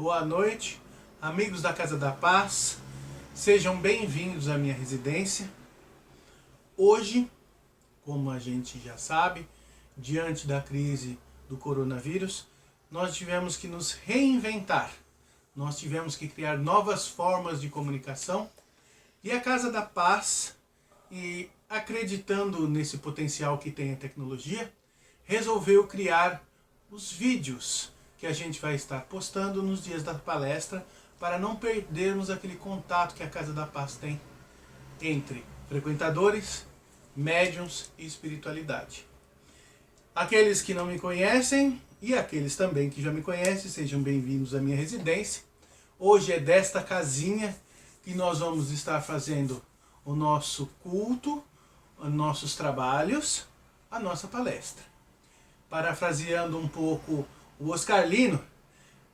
Boa noite, amigos da Casa da Paz, sejam bem-vindos à minha residência. Hoje, como a gente já sabe, diante da crise do coronavírus, nós tivemos que nos reinventar, nós tivemos que criar novas formas de comunicação e a Casa da Paz, e acreditando nesse potencial que tem a tecnologia, resolveu criar os vídeos que a gente vai estar postando nos dias da palestra para não perdermos aquele contato que a Casa da Paz tem entre frequentadores, médiuns e espiritualidade. Aqueles que não me conhecem e aqueles também que já me conhecem, sejam bem-vindos à minha residência. Hoje é desta casinha que nós vamos estar fazendo o nosso culto, os nossos trabalhos, a nossa palestra. Parafraseando um pouco o Oscar Lino,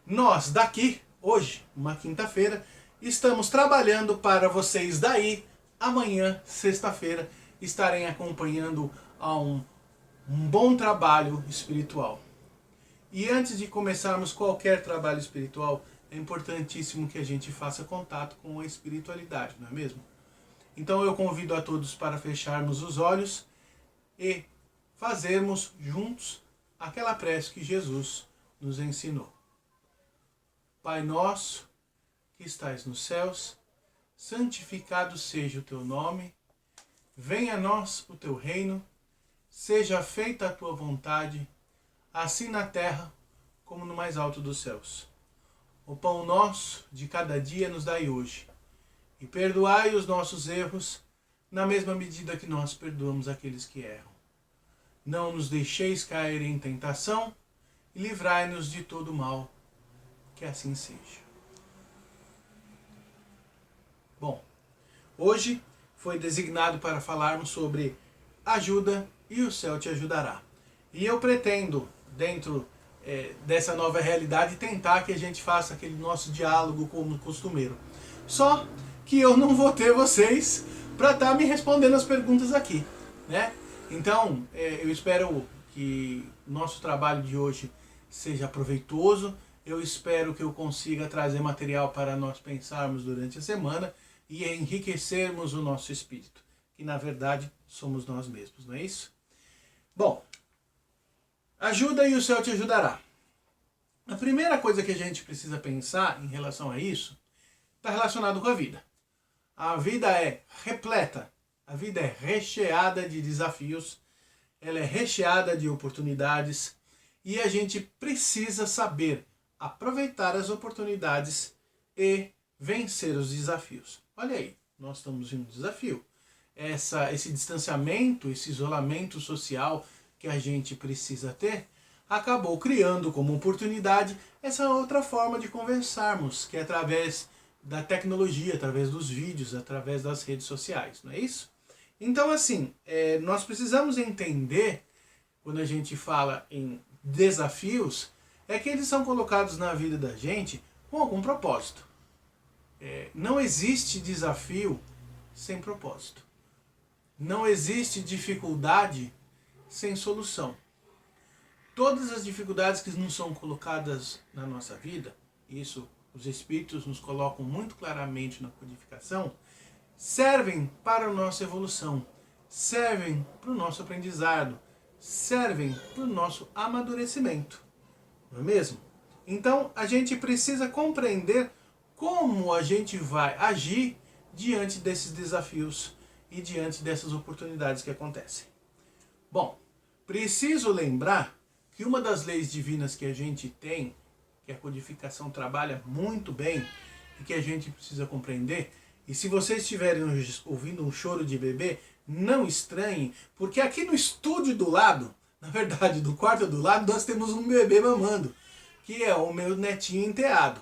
nós daqui, hoje, uma quinta-feira, estamos trabalhando para vocês daí, amanhã, sexta-feira, estarem acompanhando a um bom trabalho espiritual. E antes de começarmos qualquer trabalho espiritual, é importantíssimo que a gente faça contato com a espiritualidade, não é mesmo? Então eu convido a todos para fecharmos os olhos e fazermos juntos aquela prece que Jesus nos ensinou. Pai nosso, que estais nos céus, santificado seja o teu nome, venha a nós o teu reino, seja feita a tua vontade, assim na terra como no mais alto dos céus. O pão nosso de cada dia nos dai hoje, e perdoai os nossos erros, na mesma medida que nós perdoamos aqueles que erram. Não nos deixeis cair em tentação, e livrai-nos de todo mal, que assim seja. Bom, hoje foi designado para falarmos sobre ajuda e o céu te ajudará. E eu pretendo, dentro dessa nova realidade, tentar que a gente faça aquele nosso diálogo como costumeiro. Só que eu não vou ter vocês para estar me respondendo as perguntas aqui, né? Então, eu espero que o nosso trabalho de hoje seja proveitoso. Eu espero que eu consiga trazer material para nós pensarmos durante a semana e enriquecermos o nosso espírito, que na verdade somos nós mesmos, não é isso? Bom, ajuda e o céu te ajudará. A primeira coisa que a gente precisa pensar em relação a isso está relacionado com a vida. A vida é repleta, a vida é recheada de desafios, ela é recheada de oportunidades e a gente precisa saber aproveitar as oportunidades e vencer os desafios. Olha aí, nós estamos em um desafio. Esse distanciamento, esse isolamento social que a gente precisa ter, acabou criando como oportunidade essa outra forma de conversarmos, que é através da tecnologia, através dos vídeos, através das redes sociais, não é isso? Então, assim, nós precisamos entender, quando a gente fala em desafios, é que eles são colocados na vida da gente com algum propósito. Não existe desafio sem propósito. Não existe dificuldade sem solução. Todas as dificuldades que não são colocadas na nossa vida, isso os espíritos nos colocam muito claramente na codificação, servem para a nossa evolução, servem para o nosso aprendizado, servem para o nosso amadurecimento. Não é mesmo? Então a gente precisa compreender como a gente vai agir diante desses desafios e diante dessas oportunidades que acontecem. Bom, preciso lembrar que uma das leis divinas que a gente tem, que a codificação trabalha muito bem e que a gente precisa compreender, e se vocês estiverem ouvindo um choro de bebê, não estranhem, porque aqui no estúdio do lado, na verdade do quarto do lado, nós temos um bebê mamando, que é o meu netinho enteado.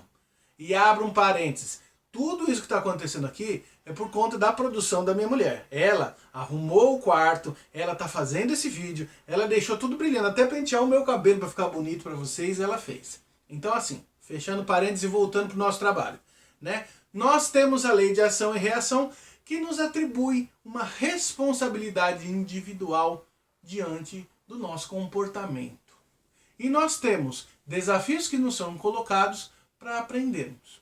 E abro um parênteses, tudo isso que está acontecendo aqui é por conta da produção da minha mulher. Ela arrumou o quarto, ela está fazendo esse vídeo, ela deixou tudo brilhando, até pentear o meu cabelo para ficar bonito para vocês, ela fez. Então assim, fechando parênteses e voltando para o nosso trabalho, né? Nós temos a lei de ação e reação que nos atribui uma responsabilidade individual diante do nosso comportamento. E nós temos desafios que nos são colocados para aprendermos.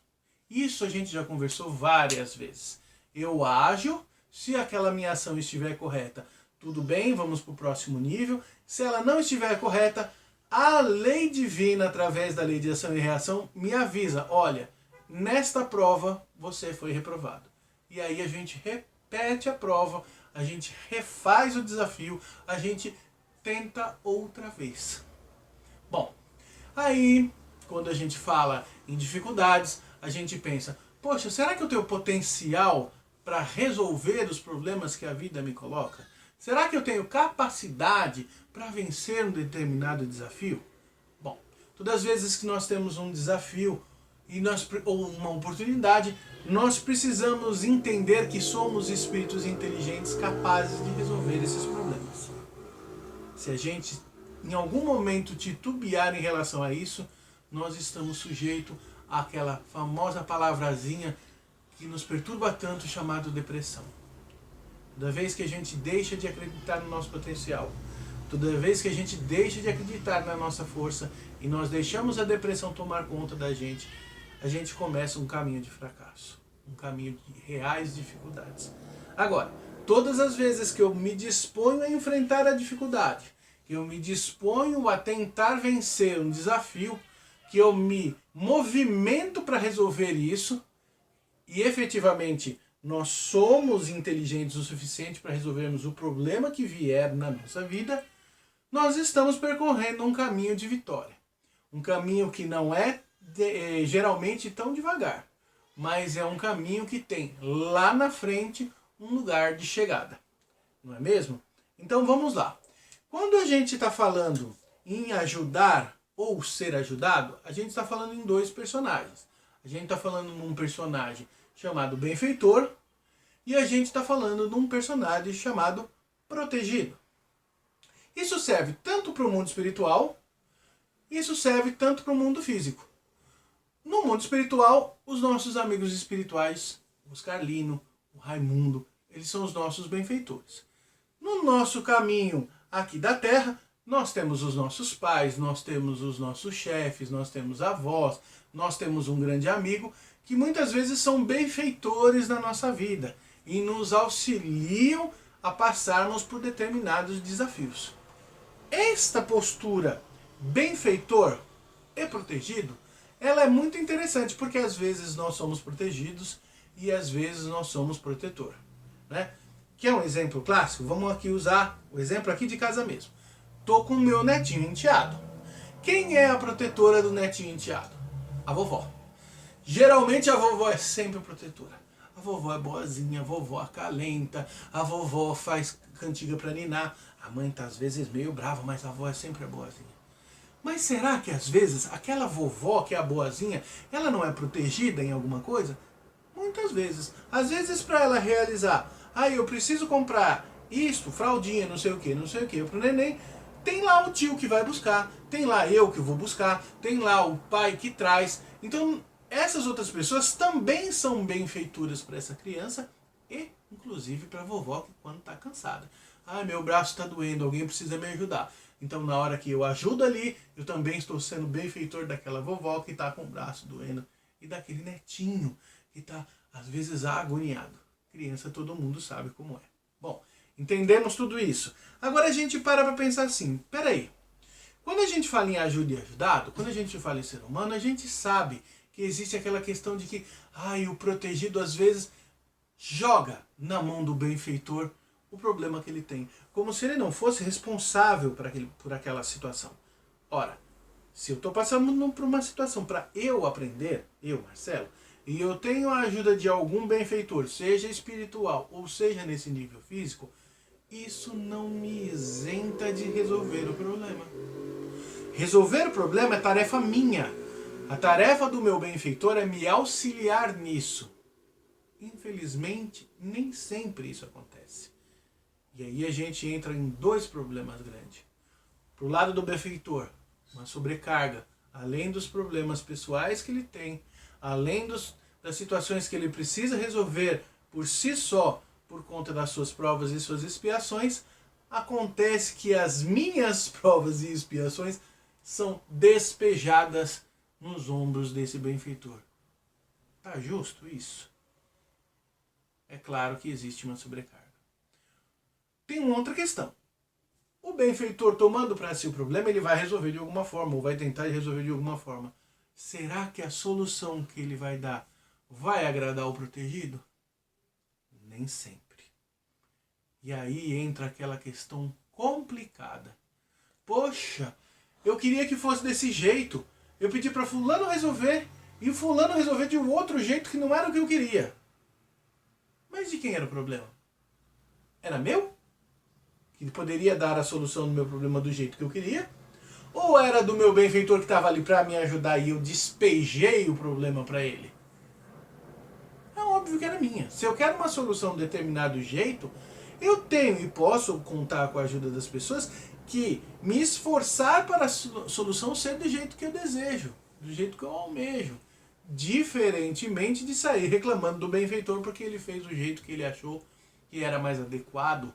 Isso a gente já conversou várias vezes. Eu ajo, se aquela minha ação estiver correta, tudo bem, vamos para o próximo nível. Se ela não estiver correta, a lei divina, através da lei de ação e reação, me avisa, olha, nesta prova você foi reprovado. E aí a gente repete a prova, a gente refaz o desafio, a gente tenta outra vez. Bom, aí quando a gente fala em dificuldades, a gente pensa, poxa, será que eu tenho potencial para resolver os problemas que a vida me coloca? Será que eu tenho capacidade para vencer um determinado desafio? Bom, todas as vezes que nós temos um desafio ou uma oportunidade, nós precisamos entender que somos espíritos inteligentes capazes de resolver esses problemas. Se a gente em algum momento titubear em relação a isso, nós estamos sujeitos àquela famosa palavrazinha que nos perturba tanto, chamado depressão. Toda vez que a gente deixa de acreditar no nosso potencial, toda vez que a gente deixa de acreditar na nossa força e nós deixamos a depressão tomar conta da gente, a gente começa um caminho de fracasso, um caminho de reais dificuldades. Agora, todas as vezes que eu me disponho a enfrentar a dificuldade, que eu me disponho a tentar vencer um desafio, que eu me movimento para resolver isso, e efetivamente nós somos inteligentes o suficiente para resolvermos o problema que vier na nossa vida, nós estamos percorrendo um caminho de vitória. Um caminho que não é geralmente tão devagar, mas é um caminho que tem lá na frente um lugar de chegada. Não é mesmo? Então vamos lá. Quando a gente está falando em ajudar ou ser ajudado, a gente está falando em dois personagens. A gente está falando num personagem chamado benfeitor e a gente está falando num personagem chamado protegido. Isso serve tanto para o mundo espiritual, isso serve tanto para o mundo físico. No mundo espiritual, os nossos amigos espirituais, o Carlino, o Raimundo, eles são os nossos benfeitores. No nosso caminho aqui da Terra, nós temos os nossos pais, nós temos os nossos chefes, nós temos avós, nós temos um grande amigo que muitas vezes são benfeitores na nossa vida e nos auxiliam a passarmos por determinados desafios. Esta postura benfeitor e protegido, ela é muito interessante porque às vezes nós somos protegidos e às vezes nós somos protetor, né? Que é um exemplo clássico, vamos aqui usar o exemplo aqui de casa mesmo. Tô com o meu netinho enteado. Quem é a protetora do netinho enteado? A vovó. Geralmente a vovó é sempre protetora. A vovó é boazinha, a vovó acalenta, a vovó faz cantiga pra ninar. A mãe tá às vezes meio brava, mas a avó é sempre a boazinha. Mas será que às vezes aquela vovó que é a boazinha, ela não é protegida em alguma coisa? Muitas vezes. Às vezes para ela realizar, eu preciso comprar isto, fraldinha, não sei o que, pro neném, tem lá o tio que vai buscar, tem lá eu que vou buscar, tem lá o pai que traz. Então essas outras pessoas também são benfeitoras para essa criança e inclusive para a vovó que quando está cansada. Meu braço está doendo, alguém precisa me ajudar. Então na hora que eu ajudo ali, eu também estou sendo benfeitor daquela vovó que está com o braço doendo e daquele netinho que está às vezes agoniado. Criança todo mundo sabe como é. Bom, entendemos tudo isso. Agora a gente para pensar assim, peraí, quando a gente fala em ajuda e ajudado, quando a gente fala em ser humano, a gente sabe que existe aquela questão de que o protegido às vezes joga na mão do benfeitor o problema que ele tem, como se ele não fosse responsável por aquela situação. Ora, se eu estou passando por uma situação para eu aprender, eu, Marcelo, e eu tenho a ajuda de algum benfeitor, seja espiritual ou seja nesse nível físico, isso não me isenta de resolver o problema. Resolver o problema é tarefa minha. A tarefa do meu benfeitor é me auxiliar nisso. Infelizmente, nem sempre isso acontece. E aí a gente entra em dois problemas grandes. Pro lado do benfeitor, uma sobrecarga, além dos problemas pessoais que ele tem, além das situações que ele precisa resolver por si só, por conta das suas provas e suas expiações, acontece que as minhas provas e expiações são despejadas nos ombros desse benfeitor. Tá justo isso? É claro que existe uma sobrecarga. Tem uma outra questão. O benfeitor, tomando para si o problema, ele vai resolver de alguma forma, ou vai tentar resolver de alguma forma. Será que a solução que ele vai dar vai agradar o protegido? Nem sempre. E aí entra aquela questão complicada. Poxa, eu queria que fosse desse jeito. Eu pedi para fulano resolver, e o fulano resolver de um outro jeito que não era o que eu queria. Mas de quem era o problema? Era meu? Que poderia dar a solução do meu problema do jeito que eu queria? Ou era do meu benfeitor que estava ali para me ajudar e eu despejei o problema para ele? É óbvio que era minha. Se eu quero uma solução de determinado jeito, eu tenho e posso contar com a ajuda das pessoas que me esforçar para a solução ser do jeito que eu desejo, do jeito que eu almejo. Diferentemente de sair reclamando do benfeitor porque ele fez do jeito que ele achou que era mais adequado,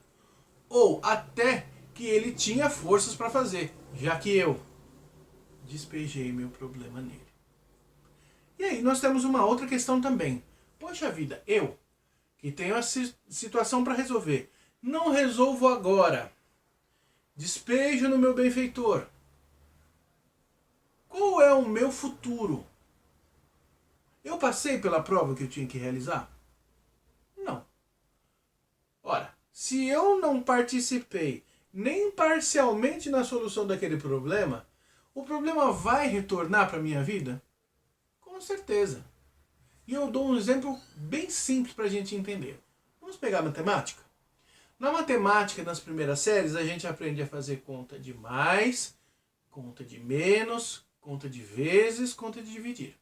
ou até que ele tinha forças para fazer, já que eu despejei meu problema nele. E aí nós temos uma outra questão também. Poxa vida, eu, que tenho a situação para resolver, não resolvo agora. Despejo no meu benfeitor. Qual é o meu futuro? Eu passei pela prova que eu tinha que realizar? Não. Ora, se eu não participei nem parcialmente na solução daquele problema, o problema vai retornar para a minha vida? Com certeza. E eu dou um exemplo bem simples para a gente entender. Vamos pegar a matemática? Na matemática, nas primeiras séries, a gente aprende a fazer conta de mais, conta de menos, conta de vezes, conta de dividir.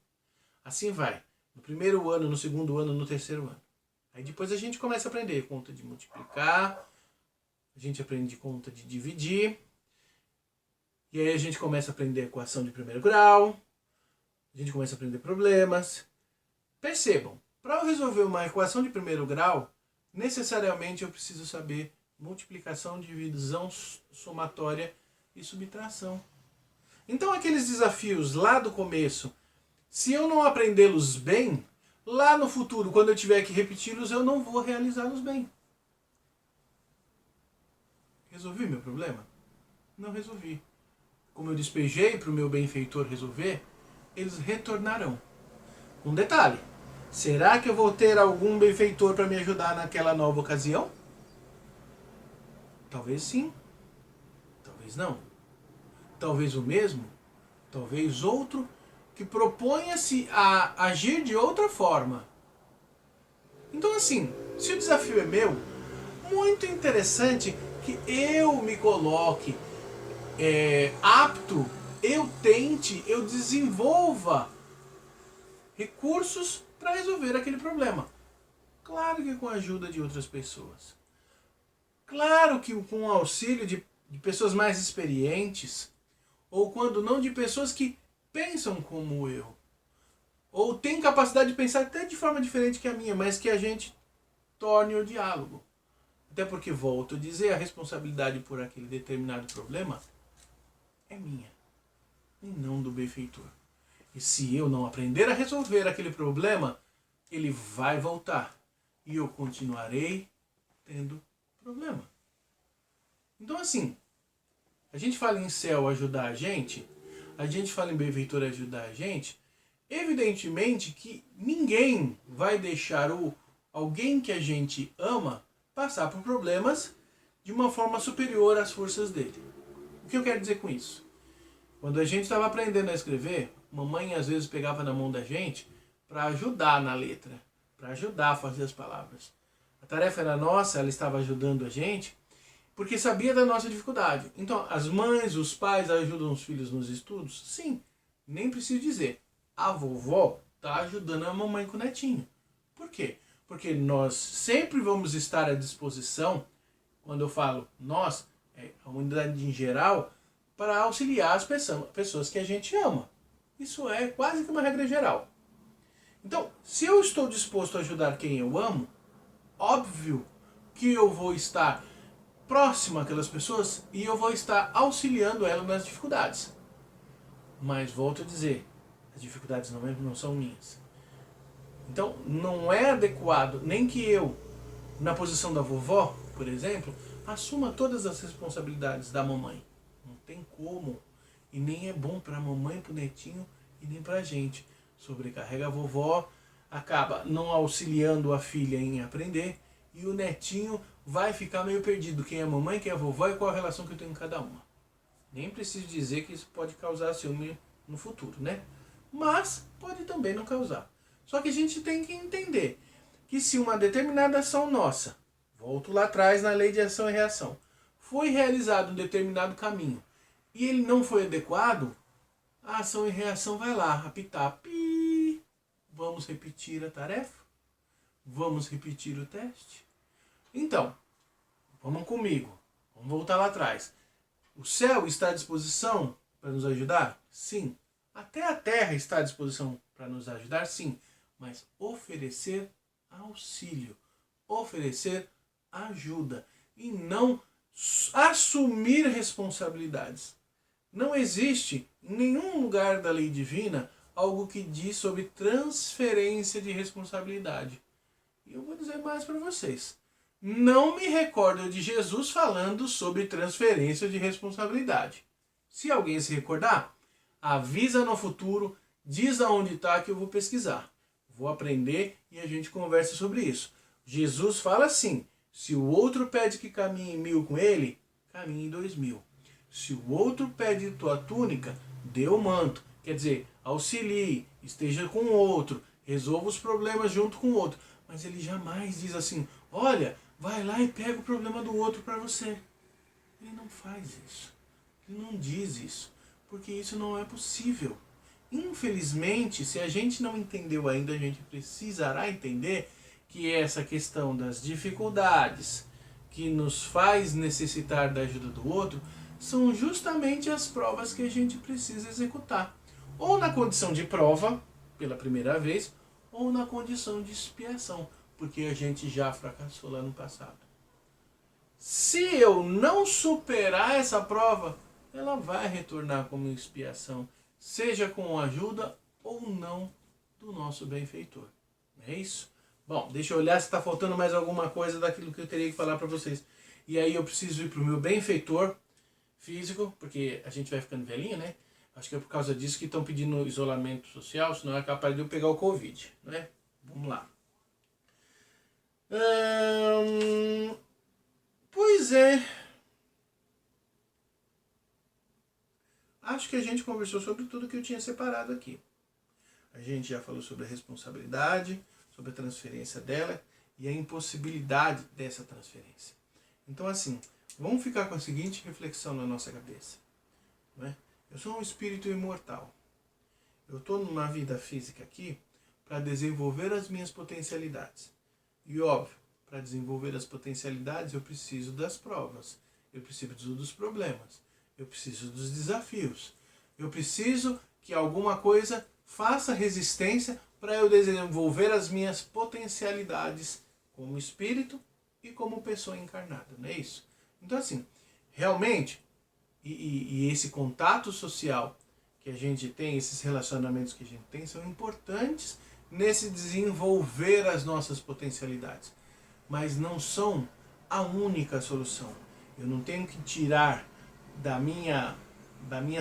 Assim vai. No primeiro ano, no segundo ano, no terceiro ano. Aí depois a gente começa a aprender conta de multiplicar, a gente aprende conta de dividir, e aí a gente começa a aprender equação de primeiro grau, a gente começa a aprender problemas. Percebam, para eu resolver uma equação de primeiro grau, necessariamente eu preciso saber multiplicação, divisão, somatória e subtração. Então aqueles desafios lá do começo, se eu não aprendê-los bem, lá no futuro, quando eu tiver que repeti-los, eu não vou realizá-los bem. Resolvi meu problema? Não resolvi. Como eu despejei para o meu benfeitor resolver, eles retornarão. Um detalhe, será que eu vou ter algum benfeitor para me ajudar naquela nova ocasião? Talvez sim, talvez não. Talvez o mesmo, talvez outro, que proponha-se a agir de outra forma. Então assim, se o desafio é meu, muito interessante que eu me coloque apto, eu tente, eu desenvolva recursos para resolver aquele problema. Claro que com a ajuda de outras pessoas. Claro que com o auxílio de pessoas mais experientes, ou quando não, de pessoas que pensam como eu, ou têm capacidade de pensar até de forma diferente que a minha, mas que a gente torne o diálogo. Até porque, volto a dizer, a responsabilidade por aquele determinado problema é minha, e não do benfeitor. E se eu não aprender a resolver aquele problema, ele vai voltar. E eu continuarei tendo problema. Então assim, a gente fala em céu ajudar a gente fala em benfeitor ajudar a gente, evidentemente que ninguém vai deixar alguém que a gente ama passar por problemas de uma forma superior às forças dele. O que eu quero dizer com isso? Quando a gente estava aprendendo a escrever, mamãe às vezes pegava na mão da gente para ajudar na letra, para ajudar a fazer as palavras. A tarefa era nossa, ela estava ajudando a gente, porque sabia da nossa dificuldade. Então, as mães, os pais ajudam os filhos nos estudos? Sim, nem preciso dizer. A vovó está ajudando a mamãe com o netinho. Por quê? Porque nós sempre vamos estar à disposição, quando eu falo nós, a humanidade em geral, para auxiliar as pessoas que a gente ama. Isso é quase que uma regra geral. Então, se eu estou disposto a ajudar quem eu amo, óbvio que eu vou estar próximo àquelas pessoas e eu vou estar auxiliando elas nas dificuldades. Mas volto a dizer, As dificuldades não são minhas. Então, não é adequado nem que eu, na posição da vovó, por exemplo, assuma todas as responsabilidades da mamãe. Não tem como. E nem é bom para a mamãe, para o netinho e nem para a gente. Sobrecarrega a vovó, acaba não auxiliando a filha em aprender e o netinho vai ficar meio perdido. Quem é a mamãe, quem é a vovó e qual a relação que eu tenho com cada uma. Nem preciso dizer que isso pode causar ciúme no futuro, né? Mas pode também não causar. Só que a gente tem que entender que se uma determinada ação nossa, volto lá atrás na lei de ação e reação, foi realizado um determinado caminho e ele não foi adequado, a ação e reação vai lá apitar. Pi. Vamos repetir a tarefa? Vamos repetir o teste? Então, vamos comigo. Vamos voltar lá atrás. O céu está à disposição para nos ajudar? Sim. Até a terra está à disposição para nos ajudar? Sim. Mas oferecer auxílio, oferecer ajuda e não assumir responsabilidades. Não existe em nenhum lugar da lei divina algo que diz sobre transferência de responsabilidade. E eu vou dizer mais para vocês. Não me recordo de Jesus falando sobre transferência de responsabilidade. Se alguém se recordar, avisa no futuro, diz aonde está que eu vou pesquisar. Vou aprender e a gente conversa sobre isso. Jesus fala assim, se o outro pede que caminhe 1000 com ele, caminhe 2000. Se o outro pede tua túnica, dê o manto. Quer dizer, auxilie, esteja com o outro, resolva os problemas junto com o outro. Mas ele jamais diz assim, olha, vai lá e pega o problema do outro para você. Ele não faz isso. Ele não diz isso. Porque isso não é possível. Infelizmente, se a gente não entendeu ainda, a gente precisará entender que essa questão das dificuldades que nos faz necessitar da ajuda do outro são justamente as provas que a gente precisa executar. Ou na condição de prova, pela primeira vez, ou na condição de expiação, porque a gente já fracassou lá no passado. Se eu não superar essa prova, ela vai retornar como expiação, seja com a ajuda ou não do nosso benfeitor. É isso? Bom, deixa eu olhar se está faltando mais alguma coisa daquilo que eu teria que falar para vocês. E aí eu preciso ir para o meu benfeitor físico, porque a gente vai ficando velhinho, né? Acho que é por causa disso que estão pedindo isolamento social, senão é capaz de eu pegar o Covid, né? Vamos lá. Pois é. Acho que a gente conversou sobre tudo que eu tinha separado aqui. A gente já falou sobre a responsabilidade, sobre a transferência dela e a impossibilidade dessa transferência. Então, assim, vamos ficar com a seguinte reflexão na nossa cabeça. Não é? Eu sou um espírito imortal. Eu estou numa vida física aqui para desenvolver as minhas potencialidades. E óbvio, para desenvolver as potencialidades eu preciso das provas, eu preciso dos problemas, eu preciso dos desafios. Eu preciso que alguma coisa faça resistência para eu desenvolver as minhas potencialidades como espírito e como pessoa encarnada, não é isso? Então assim, realmente, e esse contato social que a gente tem, esses relacionamentos que a gente tem, são importantes nesse desenvolver as nossas potencialidades. Mas não são a única solução. Eu não tenho que tirar da minha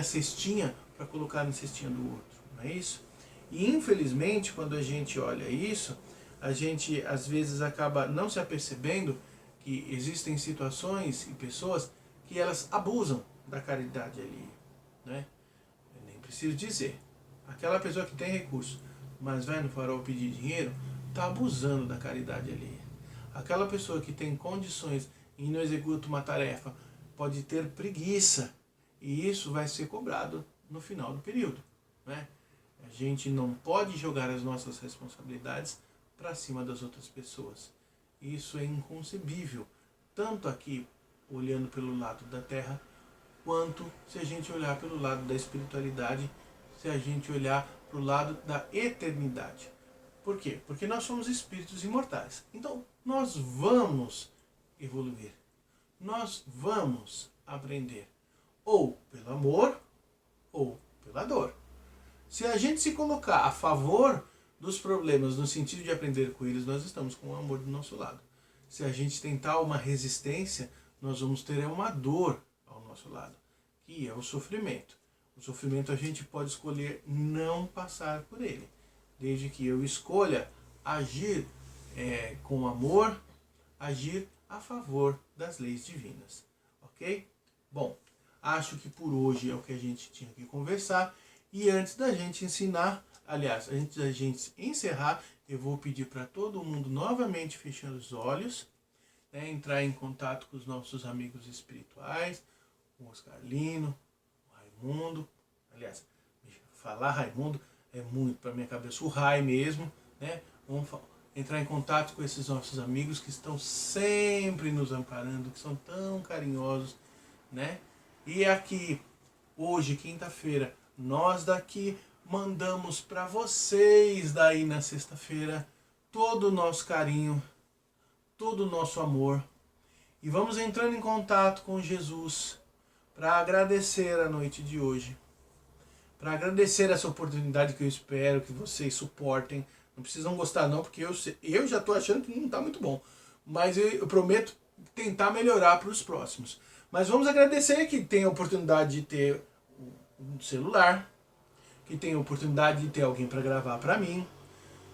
cestinha para colocar na cestinha do outro, não é isso? E infelizmente, quando a gente olha isso, a gente às vezes acaba não se apercebendo que existem situações e pessoas que elas abusam da caridade alheia, né? Eu nem preciso dizer. Aquela pessoa que tem recurso, mas vai no farol pedir dinheiro, está abusando da caridade alheia. Aquela pessoa que tem condições e não executa uma tarefa, pode ter preguiça, e isso vai ser cobrado no final do período, né? A gente não pode jogar as nossas responsabilidades para cima das outras pessoas. Isso é inconcebível, tanto aqui olhando pelo lado da Terra, quanto se a gente olhar pelo lado da espiritualidade, se a gente olhar para o lado da eternidade. Por quê? Porque nós somos espíritos imortais. Então, nós vamos evoluir. Nós vamos aprender. Ou pelo amor, ou pela dor. Se a gente se colocar a favor dos problemas no sentido de aprender com eles, nós estamos com o amor do nosso lado. Se a gente tentar uma resistência, nós vamos ter uma dor ao nosso lado, que é o sofrimento. O sofrimento a gente pode escolher não passar por ele, desde que eu escolha agir com amor, agir a favor das leis divinas, ok? Bom, acho que por hoje é o que a gente tinha que conversar. E antes da gente ensinar, aliás, antes da gente encerrar, eu vou pedir para todo mundo novamente fechar os olhos, né, entrar em contato com os nossos amigos espirituais, o Oscarlino, o Raimundo. Aliás, falar Raimundo é muito para minha cabeça, o Rai mesmo, né? Vamos entrar em contato com esses nossos amigos que estão sempre nos amparando, que são tão carinhosos, né? E aqui, hoje, quinta-feira, nós daqui mandamos para vocês daí na sexta-feira todo o nosso carinho, todo o nosso amor. E vamos entrando em contato com Jesus para agradecer a noite de hoje. Para agradecer essa oportunidade que eu espero que vocês suportem. Não precisam gostar não, porque eu já estou achando que não está muito bom. Mas eu prometo tentar melhorar para os próximos. Mas vamos agradecer que tem a oportunidade de ter um celular, que tem a oportunidade de ter alguém para gravar para mim,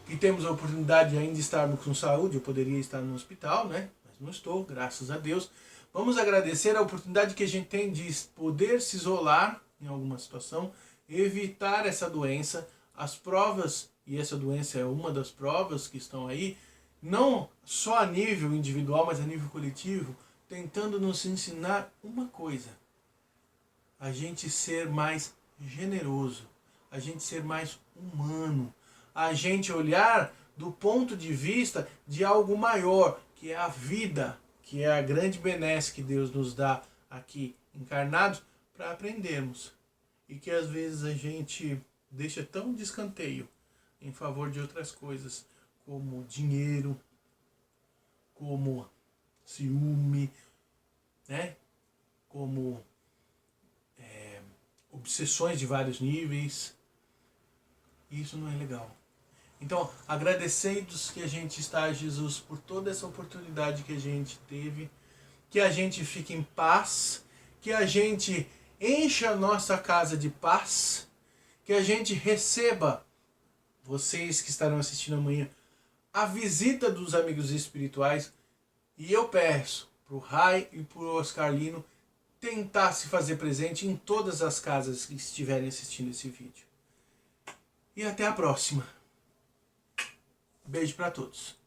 que temos a oportunidade de ainda estarmos com saúde. Eu poderia estar no hospital, né? Mas não estou, graças a Deus. Vamos agradecer a oportunidade que a gente tem de poder se isolar em alguma situação, evitar essa doença, as provas, e essa doença é uma das provas que estão aí, não só a nível individual, mas a nível coletivo, tentando nos ensinar uma coisa: a gente ser mais generoso, a gente ser mais humano, a gente olhar do ponto de vista de algo maior, que é a vida, que é a grande benesse que Deus nos dá aqui encarnados, para aprendermos. E que às vezes a gente deixa tão de escanteio em favor de outras coisas, como dinheiro, como ciúme, né? Como obsessões de vários níveis. Isso não é legal. Então, agradecidos que a gente está a Jesus por toda essa oportunidade que a gente teve, que a gente fique em paz, que a gente encha a nossa casa de paz, que a gente receba, vocês que estarão assistindo amanhã, a visita dos amigos espirituais. E eu peço para o Rai e para o Oscarlino tentar se fazer presente em todas as casas que estiverem assistindo esse vídeo. E até a próxima. Beijo para todos.